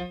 Hello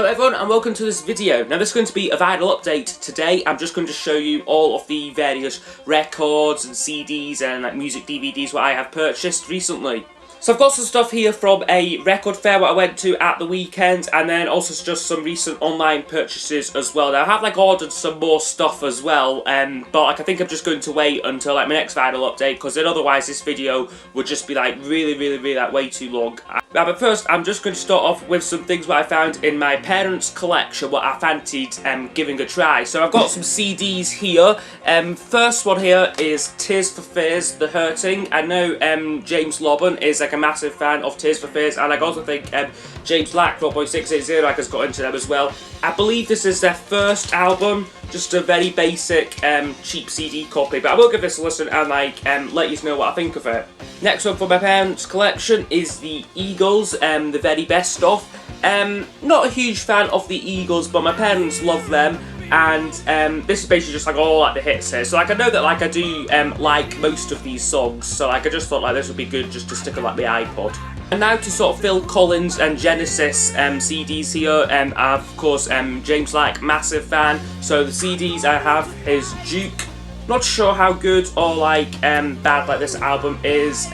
everyone and welcome to this video. Now this is going to be a vinyl update today. I'm just going to show you all of the various records and CDs and like music DVDs what I have purchased recently. So I've got some stuff here from a record fair what I went to at the weekend, and then also just some recent online purchases as well. Now I have like ordered some more stuff as well, but like I think I'm just going to wait until like my next vinyl update, because then otherwise this video would just be like really like way too long. Now, but first I'm just going to start off with some things what I found in my parents' collection what I fancied giving a try. So I've got some CDs here. First one here is Tears for Fears, The Hurting. I know James Lobban is like a massive fan of Tears for Fears, and I also think James Black, Roboy680, like has got into them as well. I believe this is their first album, just a very basic cheap CD copy, but I will give this a listen and like let you know what I think of it. Next up for my parents' collection is the Eagles, the very best of. Not a huge fan of the Eagles, but my parents love them, and this is basically just like all like the hits here. So like I know that like I do like most of these songs, so like I just thought like this would be good just to stick on like the iPod. And now to sort of Phil Collins and Genesis CDs here. Of course James Black, massive fan. So the CDs I have is Duke. Not sure how good or like bad like this album is.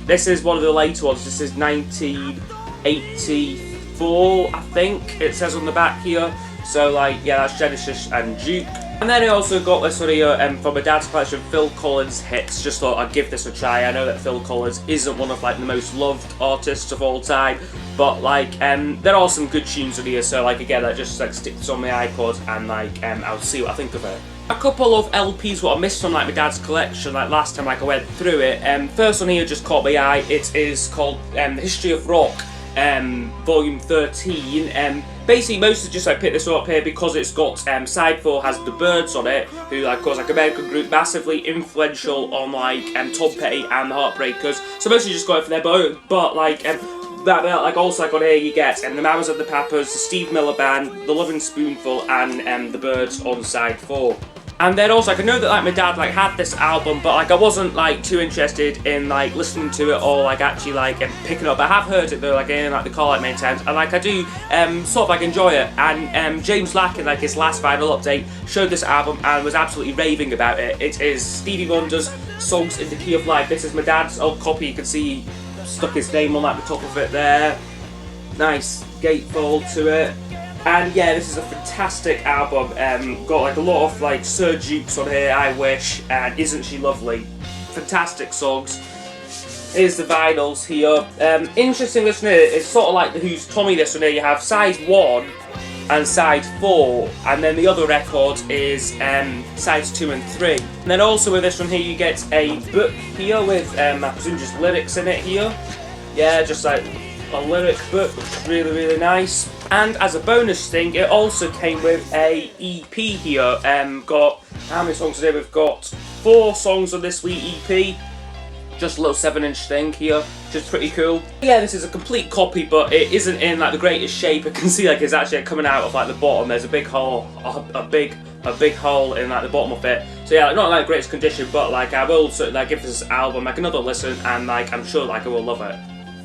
This is one of the later ones. This is 1984, I think it says on the back here. So like yeah, that's Genesis and Duke. And then I also got this one here from my dad's collection, Phil Collins hits. Just thought I'd give this a try. I know that Phil Collins isn't one of like the most loved artists of all time, but like there are some good tunes in here. So like again, I just like stick this on my iPod and like I'll see what I think of it. A couple of LPs what I missed from like my dad's collection like last time like I went through it. First one here just caught my eye. It is called The History of Rock, Volume 13. Basically, mostly just like picked this up here because it's got side 4 has the Byrds on it, who like of course like American group, massively influential on like Tom Petty and the Heartbreakers. So mostly just got it for there, but like like also like on here you get the Mamas and the Papas, the Steve Miller Band, the Loving Spoonful, and the Byrds on side 4. And then also, like, I know that like my dad like had this album, but like I wasn't like too interested in like listening to it or like actually like picking it up. I have heard it though, like in like the car like many times, and like I do sort of like enjoy it. And James Black in like his last vinyl update showed this album and was absolutely raving about it. It is Stevie Wonder's Songs in the Key of Life. This is my dad's old copy. You can see stuck his name on like the top of it there. Nice gatefold to it. And yeah, this is a fantastic album. Got like a lot of like Sir Dukes on here, I Wish, and Isn't She Lovely. Fantastic songs. Here's the vinyls here. Interesting listener, it's sort of like the Who's Tommy this one here. You have side 1 and side 4, and then the other record is sides 2 and 3. And then also with this one here you get a book here with I presume just lyrics in it here. Yeah, just like a lyric book, which is really nice. And as a bonus thing, it also came with a EP here. Got how many songs today? We've got 4 songs on this wee EP. Just a little 7-inch thing here, which is pretty cool. Yeah, this is a complete copy, but it isn't in like the greatest shape. You can see like it's actually coming out of like the bottom. There's a big hole, a big hole in like the bottom of it. So yeah, like, not in like the greatest condition, but like I will certainly like give this album like another listen, and like I'm sure like I will love it.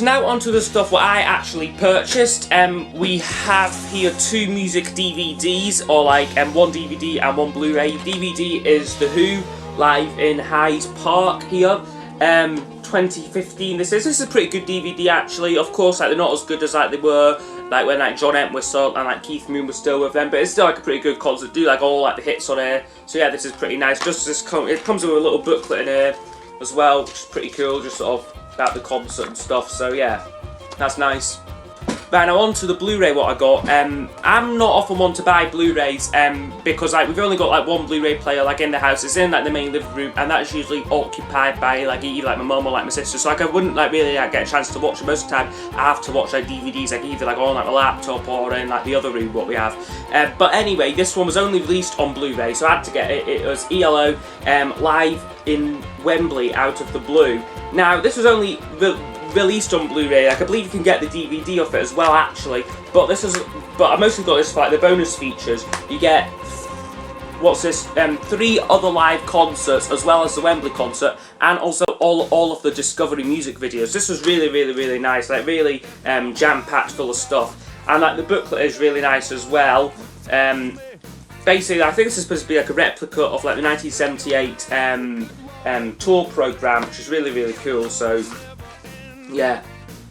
Now onto the stuff what I actually purchased. We have here 2 music DVDs, or like 1 DVD and 1 Blu-ray. DVD is The Who live in Hyde Park here, 2015. This is a pretty good DVD actually. Of course, like they're not as good as like they were like when like John Entwistle and like Keith Moon was still with them, but it's still like a pretty good concert. Do like all like the hits on here. So yeah, this is pretty nice. Just this it comes with a little booklet in here as well, which is pretty cool. Just sort of about the concert and stuff, so yeah, that's nice. Right, now on to the Blu-ray what I got. I'm not often one to buy Blu-rays because like we've only got like 1 Blu-ray player like in the house. It's in like the main living room, and that's usually occupied by like either like my mum or like my sister. So like I wouldn't like really like get a chance to watch it. Most of the time I have to watch like DVDs like either like on like my laptop or in like the other room what we have. But anyway, this one was only released on Blu-ray, so I had to get it. It was ELO live in Wembley out of the blue. Now this was only released on Blu-ray. Like I believe you can get the DVD of it as well actually, but I mostly got this for like the bonus features. You get what's this, 3 other live concerts as well as the Wembley concert, and also all of the Discovery music videos. This was really nice, like really jam-packed full of stuff, and like the booklet is really nice as well. Basically, I think this is supposed to be like a replica of like the 1978 tour program, which is really cool. So yeah,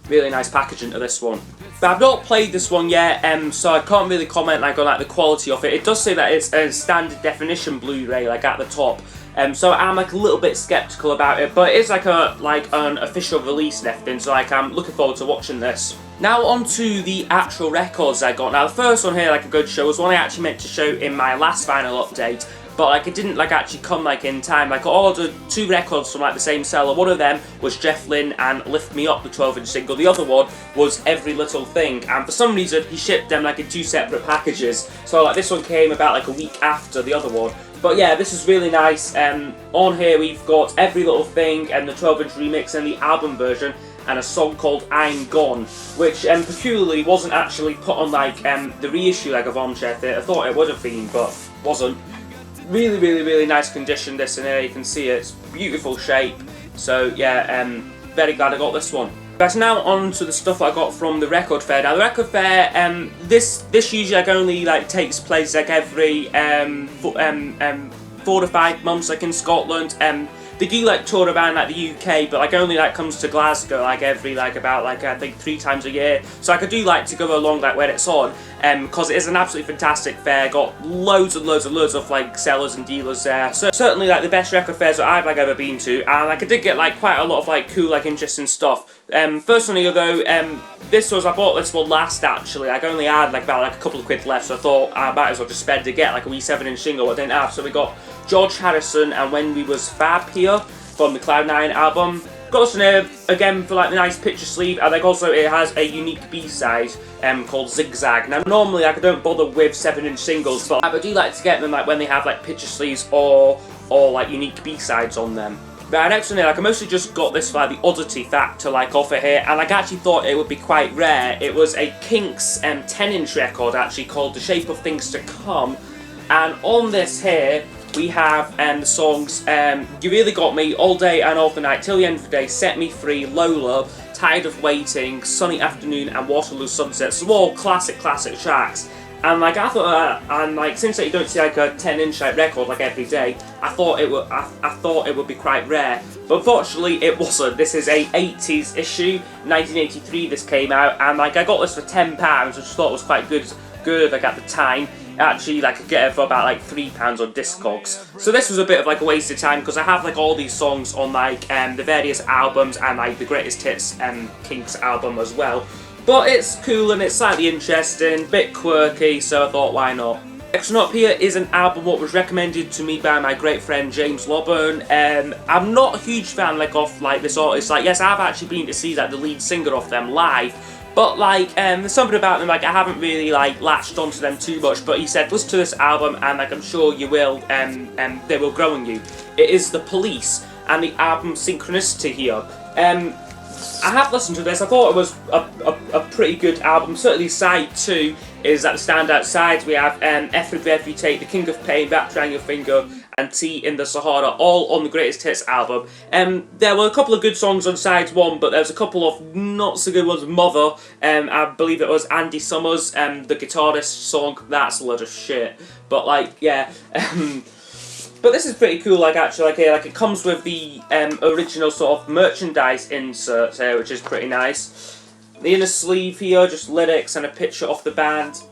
really nice packaging to this one. But I've not played this one yet, so I can't really comment like on like the quality of it. It does say that it's a standard definition Blu-ray, like at the top. So I'm like a little bit skeptical about it, but it's like an official release and everything. So like I'm looking forward to watching this. Now on to the actual records I got. Now the first one here, like I'm going to show, was one I actually meant to show in my last vinyl update, but like it didn't like actually come like in time. Like I ordered 2 records from like the same seller. One of them was Jeff Lynne and Lift Me Up, the 12-inch single. The other one was Every Little Thing, and for some reason he shipped them like in 2 separate packages. So like this one came about like a week after the other one. But yeah, this is really nice. On here we've got Every Little Thing and the 12-inch remix and the album version, and a song called I'm Gone, which peculiarly wasn't actually put on like the reissue like of Armchair Theatre. I thought it would have been, but wasn't. Really nice condition, this in here. You can see it's beautiful shape. So yeah, very glad I got this one. But now on to the stuff I got from the record fair. Now the record fair, this usually like only like takes place like every 4 to 5 months, like in Scotland. They do like tour around like the UK, but like only like comes to Glasgow like every like about like I think 3 times a year. So like I do like to go along like when it's on, because it is an absolutely fantastic fair. Got loads and loads of like sellers and dealers there. So certainly like the best record fairs that I've like ever been to, and like I did get like quite a lot of like cool like interesting stuff. First one here though, I bought this one last actually. I only had like about like a couple of quid left, so I thought I might as well just spend to get like a wee 7-inch single I didn't have. So we got George Harrison and When We Was Fab here from the Cloud9 album. Got this one here again for like the nice picture sleeve, and like also it has a unique B-side called Zigzag. Now normally like I don't bother with 7-inch singles, but I do like to get them like when they have like picture sleeves or like unique B-sides on them. But next one here, like I mostly just got this for like the oddity factor like off it here, and like I actually thought it would be quite rare. It was a Kinks 10-inch record actually called The Shape of Things to Come, and on this here we have the songs You Really Got Me, All Day and All the Night, Till the End of the Day, Set Me Free, Lola, Tired of Waiting, Sunny Afternoon and Waterloo Sunset. So all classic tracks. And like I thought, and like since like, you don't see like a 10-inch like record like every day, I thought it would be quite rare. But unfortunately it wasn't. This is a 80s issue, 1983 this came out, and like I got this for £10, which I thought was quite good like at the time. Actually, like I could get it for about like £3 on Discogs. So this was a bit of like a waste of time, because I have like all these songs on like the various albums and like the Greatest Hits Kinks album as well. But it's cool and it's slightly interesting, bit quirky, so I thought why not. Next one up here is an album what was recommended to me by my great friend James Lobburn. I'm not a huge fan like of like this artist. Like yes, I've actually been to see like the lead singer of them live, but like there's something about them like I haven't really like latched onto them too much. But he said listen to this album and like I'm sure you will, they will grow on you. It is The Police and the album Synchronicity here. I have listened to this. I thought it was a pretty good album. Certainly side 2 is at the standout sides. We have F with Every Take, The King of Pain, Wrapped Around Your Finger and Tea in the Sahara, all on the Greatest Hits album. There were a couple of good songs on side 1, but there's a couple of not so good ones. Mother, I believe it was Andy Summers, the guitarist song, that's a load of shit. But like, yeah. But this is pretty cool, like actually, like here, like it comes with the original sort of merchandise inserts here, which is pretty nice. The inner sleeve here, just lyrics and a picture of the band.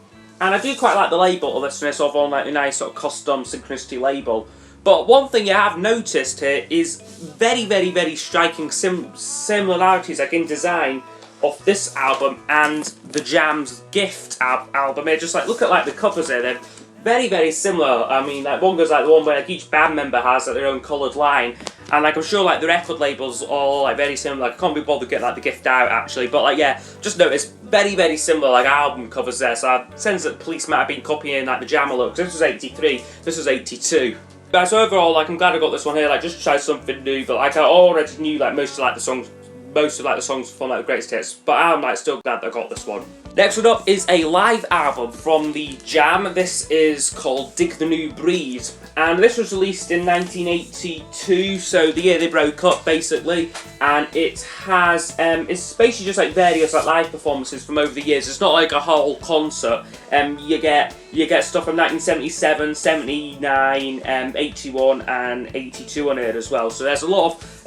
And I do quite like the label of this, sort of on like a nice sort of custom Synchronicity label. But one thing you have noticed here is very striking similarities, like in design, of this album and the Jam's Gift album. Here, just like look at like the covers here, they're very similar. I mean, like one goes like the one where like each band member has like, their own coloured line, and like I'm sure like the record labels are all like very similar. Like, I can't be bothered to get like the gift out actually, but like yeah, just notice very similar like album covers there. So I sense that the Police might have been copying like the Jammer look. This was 83, this was 82. But so overall, like I'm glad I got this one here, like just to try something new. But like I already knew like most of like the songs most of like the songs from like the greatest hits, but I'm like still glad that I got this one. Next one up is a live album from the Jam. This is called Dig the New Breed, and this was released in 1982, so the year they broke up basically, and it has it's basically just like various like live performances from over the years. It's not like a whole concert. You get stuff from 1977, 79, 81 and 82 on here as well, so there's a lot of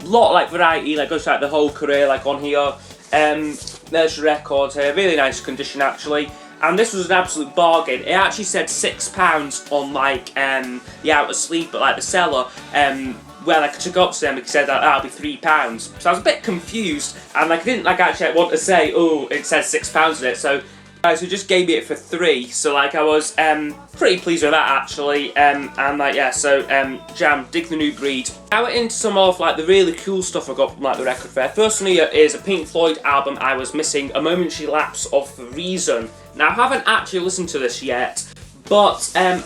like variety, like goes like the whole career like on here. There's your record here, really nice condition actually, and this was an absolute bargain. It actually said £6 on like the outer sleeve, but like the seller when I took it up to them, it said that that'll be £3. So I was a bit confused, and like I didn't like actually want to say, oh, it says £6 in it, so guys who just gave me it for £3, so like I was pretty pleased with that actually, and like yeah, so Jam, Dig the New Breed. Now we're into some of like the really cool stuff I got from like the record fair. First one here is a Pink Floyd album, I Was Missing a Momentary Lapse of Reason. Now I haven't actually listened to this yet, but like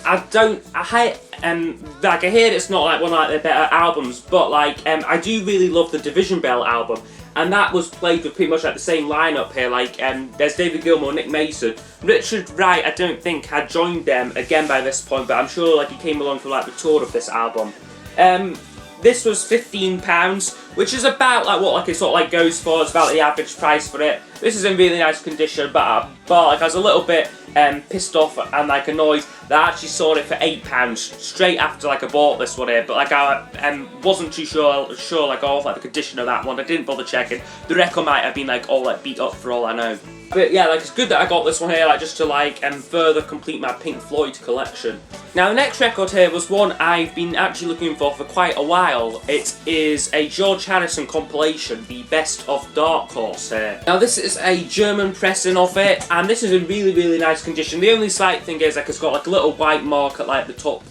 I hear it's not like one of like their better albums, but like I do really love the Division Bell album. And that was played with pretty much like the same lineup here, like there's David Gilmour, Nick Mason. Richard Wright, I don't think, had joined them again by this point, but I'm sure like he came along for like the tour of this album. This was £15, which is about like what like it sort of like goes for. It's about the average price for it. This is in really nice condition, but like I was a little bit pissed off and like annoyed that I actually saw it for £8 straight after like I bought this one here. But like I wasn't too sure like of like the condition of that one. I didn't bother checking. The record might have been like all like beat up for all I know. But yeah, like it's good that I got this one here, like just to like further complete my Pink Floyd collection. Now the next record here was one I've been actually looking for quite a while. It is a George Harrison compilation, the Best of Dark Horse here. Now this is a German pressing of it, and this is in really nice condition. The only slight thing is like it's got like a little white mark at like the top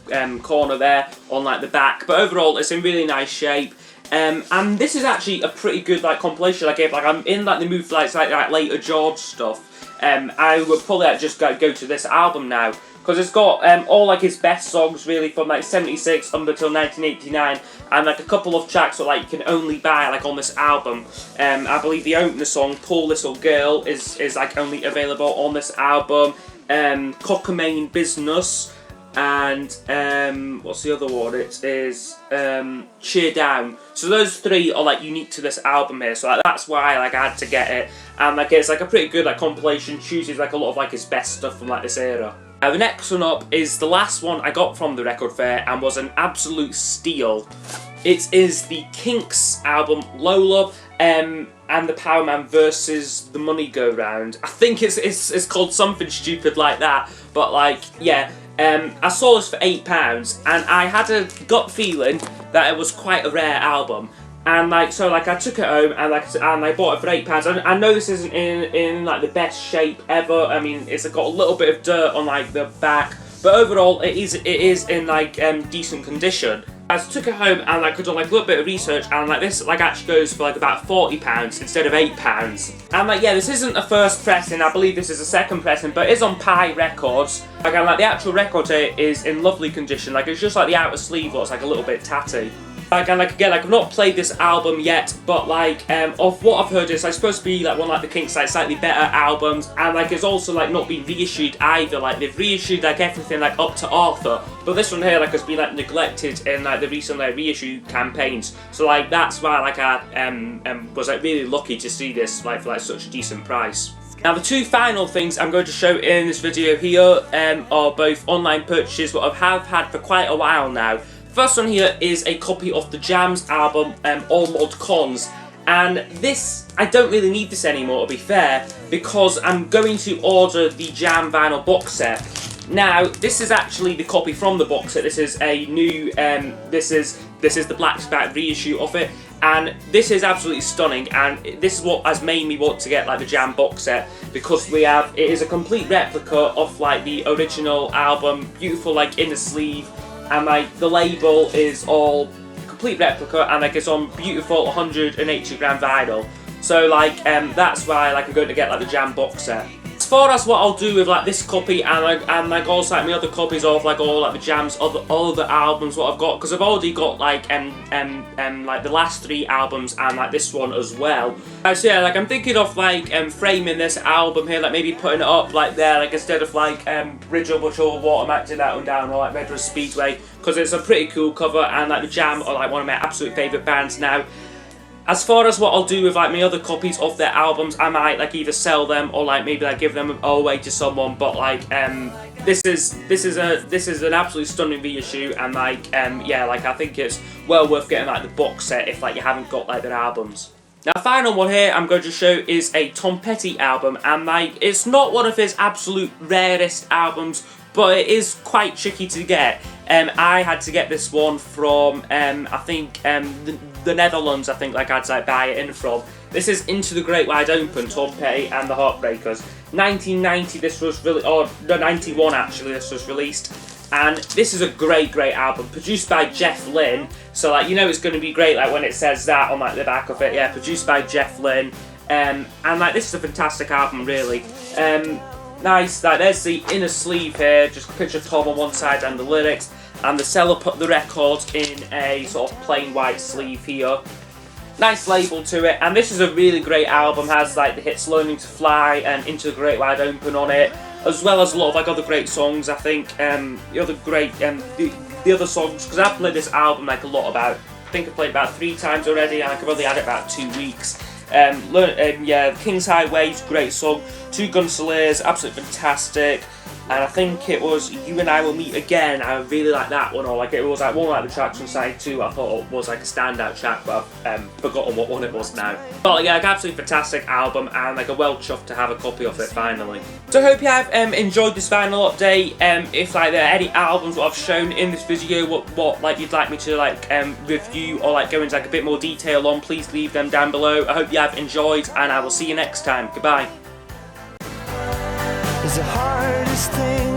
corner there on like the back, but overall it's in really nice shape. And this is actually a pretty good like compilation. Like if like I'm in like the mood for like later George stuff, I would probably like, just go to this album now, because it's got all like his best songs really from like 76 up until 1989, and like a couple of tracks that like you can only buy like on this album. I believe the opener song, Poor Little Girl, is like only available on this album. Cockamane Business, and what's the other one? It is Cheer Down. So those three are like unique to this album here, so like, that's why like I had to get it, and like it's like a pretty good like compilation, chooses like a lot of like his best stuff from like this era. Now the next one up is the last one I got from the record fair and was an absolute steal. It is the Kinks album Lola, and the Power Man versus the Money Go Round. I think it's called something stupid like that, but like yeah. I saw this for £8, and I had a gut feeling that it was quite a rare album, and like so like I took it home and I bought it for £8. I know this isn't in like the best shape ever. I mean, it's got a little bit of dirt on like the back, but overall it is in like decent condition. I took it home and like, I done like a little bit of research, and like this like actually goes for like about £40 instead of £8. And like yeah, this isn't a first pressing, I believe this is a second pressing, but it's on Pi Records. Like, and, like the actual record here is in lovely condition. Like it's just like the outer sleeve looks like a little bit tatty. Like, and like again, like I've not played this album yet, but like of what I've heard, it's like supposed to be like one like the Kinks like slightly better albums, and like it's also like not been reissued either. Like they've reissued like everything like up to Arthur, but this one here like has been like neglected in like the recent like reissue campaigns. So like that's why like I was like really lucky to see this like for like such a decent price. Now the two final things I'm going to show in this video here are both online purchases that I have had for quite a while now. First one here is a copy of the Jam's album, All Mod Cons, and this, I don't really need this anymore to be fair, because I'm going to order the Jam vinyl box set. Now, this is actually the copy from the box set. This is a new, this is the blackback reissue of it, and this is absolutely stunning, and this is what has made me want to get like the Jam box set, because it is a complete replica of like the original album, beautiful like inner sleeve, and like the label is all complete replica, and like it's on beautiful 180 gram vinyl. So like that's why like I'm going to get like the Jam box set. far as what I'll do with like this copy and like also like my other copies of like all like the jams, all the albums what I've got, because I've already got like like the last 3 albums and like this one as well. So yeah, like I'm thinking of like framing this album here, like maybe putting it up like there, like instead of like Bridge Over Troubled Water, Matching That One Down, or like Red Rose Speedway, because it's a pretty cool cover, and like the Jam are like one of my absolute favourite bands now. As far as what I'll do with like my other copies of their albums, I might like either sell them or like maybe like give them away to someone. But like this is an absolutely stunning reissue, and like yeah, like I think it's well worth getting like the box set if like you haven't got like their albums. Now, the final one here I'm going to show is a Tom Petty album, and like it's not one of his absolute rarest albums, but it is quite tricky to get. I had to get this one from I think the Netherlands. I think like I had to like buy it in from. This is Into the Great Wide Open, Tom Petty and the Heartbreakers. 1990 this was really, or no, 91 actually this was released, and this is a great album, produced by Jeff Lynne. So like, you know, it's going to be great like when it says that on like the back of it. Yeah, produced by Jeff Lynne, and like this is a fantastic album really. Nice, like there's the inner sleeve here, just picture Tom on one side and the lyrics, and the seller put the records in a sort of plain white sleeve here. Nice label to it, and this is a really great album, has like the hits Learning to Fly and Into the Great Wide Open on it, as well as a lot of like other great songs. I think the other great the other songs, because I've played this album like a lot, about I think I've played about 3 times already, and I could only had it about 2 weeks. Yeah, King's Highway, great song. Two Gun Slayers, absolutely fantastic. And I think it was You and I Will Meet Again. I really like that one, or like it was like one of like the tracks on side 2. I thought it was like a standout track, but I've forgotten what one it was now. But yeah, like absolutely fantastic album, and like a well chuffed to have a copy of it finally. So I hope you have enjoyed this final update. If like there are any albums what I've shown in this video, what like you'd like me to like review or like go into like a bit more detail on, please leave them down below. I hope you have enjoyed, and I will see you next time. Goodbye. Is the hardest thing